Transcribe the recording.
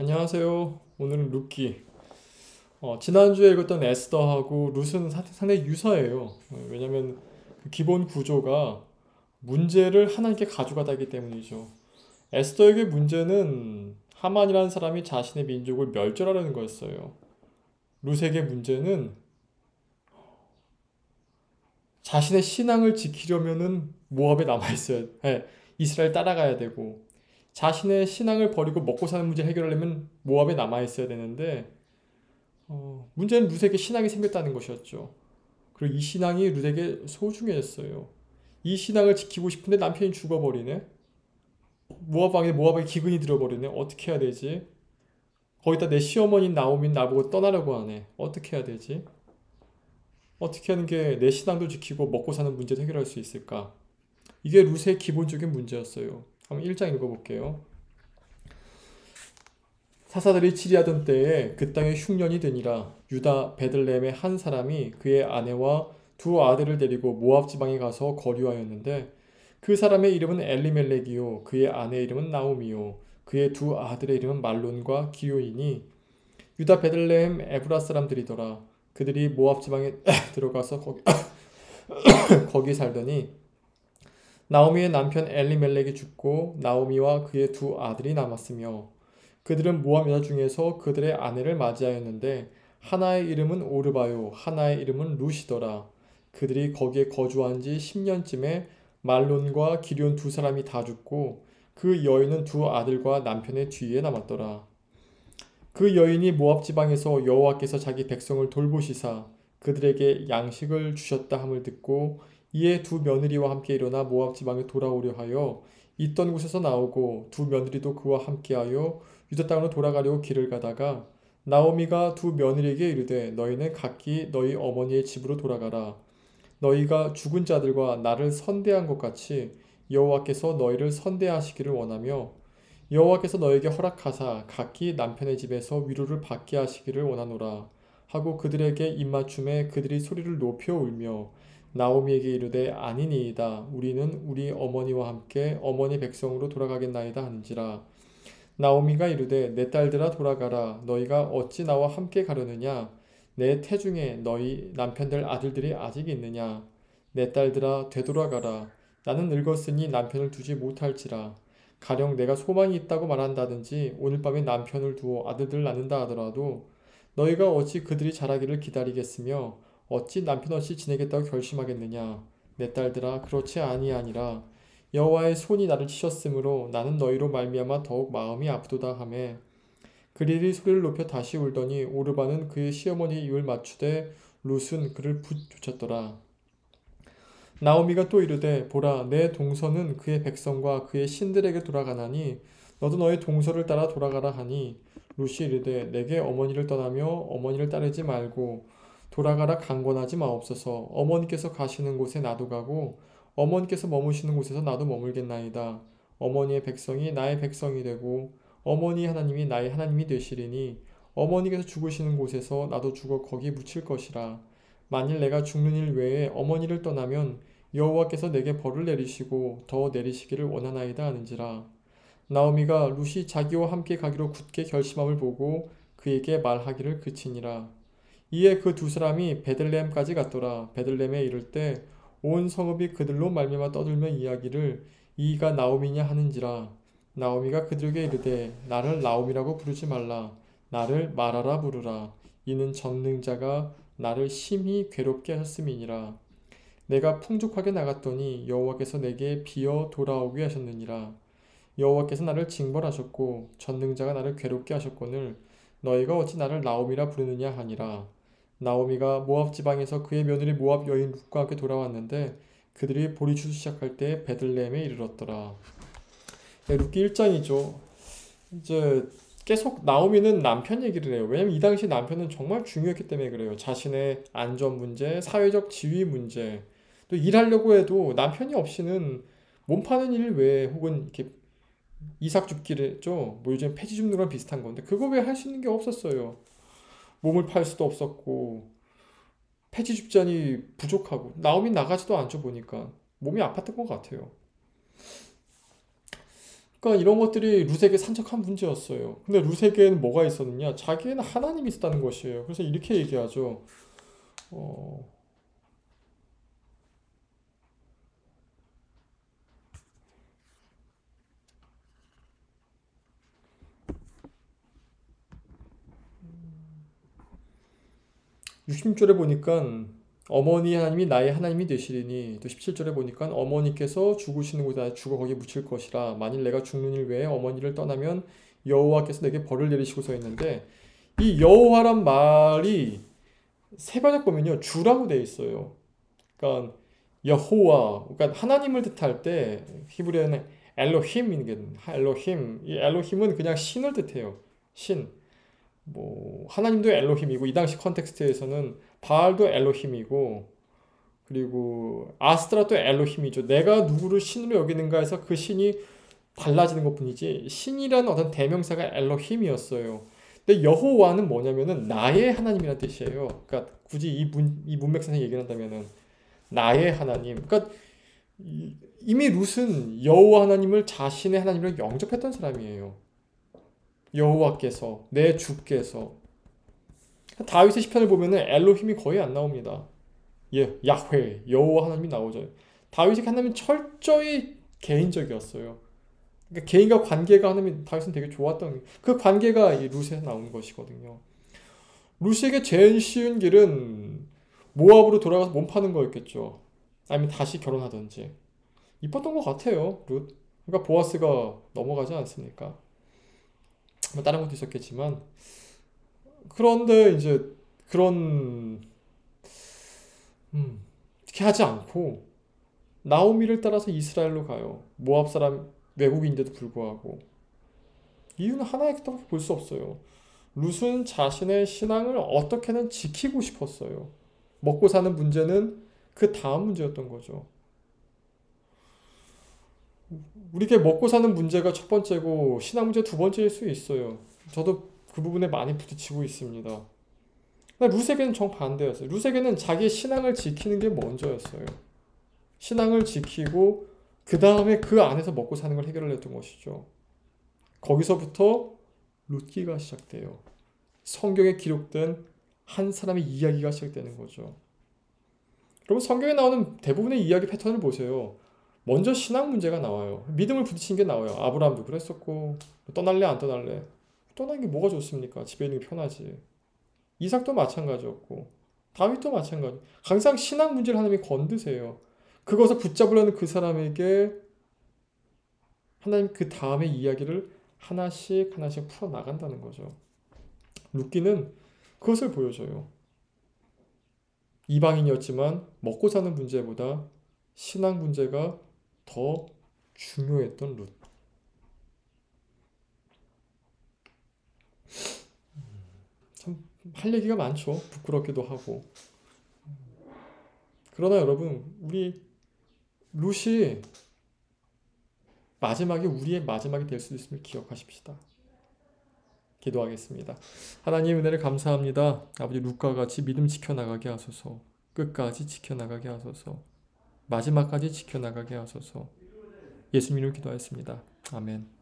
안녕하세요. 오늘은 룻기. 지난주에 읽었던 에스더하고 룻은 상당히 유사해요. 왜냐면 그 기본 구조가 문제를 하나님께 가져가다기 때문이죠. 에스더에게 문제는 하만이라는 사람이 자신의 민족을 멸절하려는 거였어요. 룻에게 문제는 자신의 신앙을 지키려면은 모압에 남아있어야, 이스라엘 따라가야 되고, 자신의 신앙을 버리고 먹고 사는 문제 해결하려면 모압에 남아있어야 되는데, 문제는 룻에게 신앙이 생겼다는 것이었죠. 그리고 이 신앙이 룻에게 소중해졌어요. 이 신앙을 지키고 싶은데 남편이 죽어버리네. 모압에 기근이 들어버리네. 어떻게 해야 되지? 거기다 내 시어머니인 나오민 나보고 떠나려고 하네. 어떻게 해야 되지? 어떻게 하는 게 내 신앙도 지키고 먹고 사는 문제도 해결할 수 있을까? 이게 룻의 기본적인 문제였어요. 한번 1장 읽어볼게요. 사사들이 치리하던 때에 그 땅에 흉년이 되니라. 유다 베들레헴의 한 사람이 그의 아내와 두 아들을 데리고 모압 지방에 가서 거류하였는데 그 사람의 이름은 엘리멜렉이요 그의 아내의 이름은 나오미요 그의 두 아들의 이름은 말론과 기요이니 유다 베들레헴 에브라 사람들이더라. 그들이 모압 지방에 들어가서 거기 살더니 나오미의 남편 엘리멜렉이 죽고 나오미와 그의 두 아들이 남았으며 그들은 모압 여자 중에서 그들의 아내를 맞이하였는데 하나의 이름은 오르바요 하나의 이름은 룻이더라. 그들이 거기에 거주한 지 10년쯤에 말론과 기럧 두 사람이 다 죽고 그 여인은 두 아들과 남편의 뒤에 남았더라. 그 여인이 모압 지방에서 여호와께서 자기 백성을 돌보시사 그들에게 양식을 주셨다 함을 듣고 이에 두 며느리와 함께 일어나 모압 지방에 돌아오려 하여 있던 곳에서 나오고 두 며느리도 그와 함께하여 유다 땅으로 돌아가려고 길을 가다가 나오미가 두 며느리에게 이르되 너희는 각기 너희 어머니의 집으로 돌아가라. 너희가 죽은 자들과 나를 선대한 것 같이 여호와께서 너희를 선대하시기를 원하며 여호와께서 너에게 허락하사 각기 남편의 집에서 위로를 받게 하시기를 원하노라 하고 그들에게 입맞춤에 그들이 소리를 높여 울며 나오미에게 이르되 아니니이다 우리는 우리 어머니와 함께 어머니 백성으로 돌아가겠나이다 하는지라. 나오미가 이르되 내 딸들아 돌아가라 너희가 어찌 나와 함께 가려느냐 내 태중에 너희 남편들 아들들이 아직 있느냐 내 딸들아 되돌아가라 나는 늙었으니 남편을 두지 못할지라. 가령 내가 소망이 있다고 말한다든지 오늘 밤에 남편을 두어 아들들을 낳는다 하더라도 너희가 어찌 그들이 자라기를 기다리겠으며 어찌 남편 없이 지내겠다고 결심하겠느냐. 내 딸들아 그렇지 아니하니라. 여호와의 손이 나를 치셨으므로 나는 너희로 말미암아 더욱 마음이 아프도다 하매 그들이 소리를 높여 다시 울더니 오르바는 그의 시어머니의 입을 맞추되 룻은 그를 붙였더라. 나오미가 또 이르되 보라 내 동서는 그의 백성과 그의 신들에게 돌아가나니 너도 너의 동서를 따라 돌아가라 하니 룻이 이르되 내게 어머니를 떠나며 어머니를 따르지 말고 돌아가라 강권하지 마옵소서. 어머니께서 가시는 곳에 나도 가고 어머니께서 머무시는 곳에서 나도 머물겠나이다. 어머니의 백성이 나의 백성이 되고 어머니 하나님이 나의 하나님이 되시리니 어머니께서 죽으시는 곳에서 나도 죽어 거기 묻힐 것이라. 만일 내가 죽는 일 외에 어머니를 떠나면 여호와께서 내게 벌을 내리시고 더 내리시기를 원하나이다 하는지라. 나오미가 룻이 자기와 함께 가기로 굳게 결심함을 보고 그에게 말하기를 그치니라. 이에 그 두 사람이 베들레헴까지 갔더라. 베들레헴에 이를 때 온 성읍이 그들로 말미암아 떠들며 이야기를 이가 나오미냐 하는지라. 나오미가 그들에게 이르되 나를 나오미라고 부르지 말라. 나를 마라라 부르라. 이는 전능자가 나를 심히 괴롭게 하였음이니라. 내가 풍족하게 나갔더니 여호와께서 내게 비어 돌아오게 하셨느니라. 여호와께서 나를 징벌하셨고 전능자가 나를 괴롭게 하셨거늘 너희가 어찌 나를 나오미라 부르느냐 하니라. 나오미가 모압 지방에서 그의 며느리 모압 여인 룻과 함께 돌아왔는데 그들이 보리 주기 시작할 때 베들레헴에 이르렀더라. 네, 룻기 1장이죠. 이제 계속 나오미는 남편 얘기를 해요. 왜냐면 이 당시 남편은 정말 중요했기 때문에 그래요. 자신의 안전 문제, 사회적 지위 문제, 또 일하려고 해도 남편이 없이는 몸 파는 일 외에 혹은 이렇게 이삭 줍기를 했죠. 뭐 요즘 폐지 줍는 거랑 비슷한 건데 그거 외에 할 수 있는 게 없었어요. 몸을 팔 수도 없었고 폐지 줍자니 부족하고 나오미 나가지도 않죠 보니까 몸이 아팠던 것 같아요. 그러니까 이런 것들이 룻에게 산적한 문제였어요. 근데 룻에게는 뭐가 있었느냐? 자기에는 하나님이 있었다는 것이에요. 그래서 이렇게 얘기하죠. 어, 66절에 보니까 어머니 하나님이 나의 하나님이 되시리니, 또 17절에 보니까 어머니께서 죽으시는 곳에 죽어 거기 묻힐 것이라. 만일 내가 죽는 일 외에 어머니를 떠나면 여호와께서 내게 벌을 내리시고서 했는데, 이 여호와란 말이 세 번역 보면요 주라고 돼 있어요. 그러니까 여호와, 그러니까 하나님을 뜻할 때 히브리어는 엘로힘인 게 엘로힘. 이 엘로힘은 그냥 신을 뜻해요. 신. 뭐 하나님도 엘로힘이고, 이 당시 컨텍스트에서는 바알도 엘로힘이고, 그리고 아스트라도 엘로힘이죠. 내가 누구를 신으로 여기는가 해서 그 신이 달라지는 것뿐이지, 신이라는 어떤 대명사가 엘로힘이었어요. 근데 여호와는 뭐냐면은 나의 하나님이라는 뜻이에요. 그러니까 굳이 이 문맥상에서 얘기를 한다면은 나의 하나님. 그러니까 이미 룻은 여호와 하나님을 자신의 하나님으로 영접했던 사람이에요. 여호와께서, 내 주께서. 다윗의 시편을 보면은 엘로힘이 거의 안 나옵니다. 예, 야훼, 여호와 하나님이 나오죠. 다윗의 하나님은 철저히 개인적이었어요. 그러니까 개인과 관계가 하나님, 다윗은 되게 좋았던 그 관계가 이 룻에서 나온 것이거든요. 룻에게 제일 쉬운 길은 모압으로 돌아가서 몸 파는 거였겠죠. 아니면 다시 결혼하든지. 이뻤던 것 같아요, 룻. 그러니까 보아스가 넘어가지 않습니까? 뭐 다른 것도 있었겠지만, 그런데 이제 그런 그렇게 하지 않고 나오미를 따라서 이스라엘로 가요. 모압 사람, 외국인인데도 불구하고. 이유는 하나였다고 볼 수 없어요. 룻은 자신의 신앙을 어떻게든 지키고 싶었어요. 먹고 사는 문제는 그 다음 문제였던 거죠. 우리에게 먹고 사는 문제가 첫 번째고 신앙 문제 두 번째일 수 있어요. 저도 그 부분에 많이 부딪히고 있습니다. 룻에게는 정반대였어요. 룻에게는 자기 신앙을 지키는 게 먼저였어요. 신앙을 지키고 그 다음에 그 안에서 먹고 사는 걸 해결을 했던 것이죠. 거기서부터 룻기가 시작돼요. 성경에 기록된 한 사람의 이야기가 시작되는 거죠. 여러분, 성경에 나오는 대부분의 이야기 패턴을 보세요. 먼저 신앙 문제가 나와요. 믿음을 부딪히는 게 나와요. 아브라함도 그랬었고, 떠날래 안 떠날래. 떠나는 게 뭐가 좋습니까? 집에 있는 게 편하지. 이삭도 마찬가지였고, 다윗도 마찬가지. 항상 신앙 문제를 하나님이 건드세요. 그것을 붙잡으려는 그 사람에게 하나님 그 다음의 이야기를 하나씩 하나씩 풀어나간다는 거죠. 룻기는 그것을 보여줘요. 이방인이었지만 먹고 사는 문제보다 신앙 문제가 더 중요했던 룻. 참 할 얘기가 많죠. 부끄럽기도 하고. 그러나 여러분, 우리 룻이 마지막에 우리의 마지막이 될 수 있음을 기억하십시다. 기도하겠습니다. 하나님 은혜를 감사합니다. 아버지, 룻과 같이 믿음 지켜나가게 하소서. 끝까지 지켜나가게 하소서. 마지막까지 지켜나가게 하소서. 예수님으로 기도하였습니다. 아멘.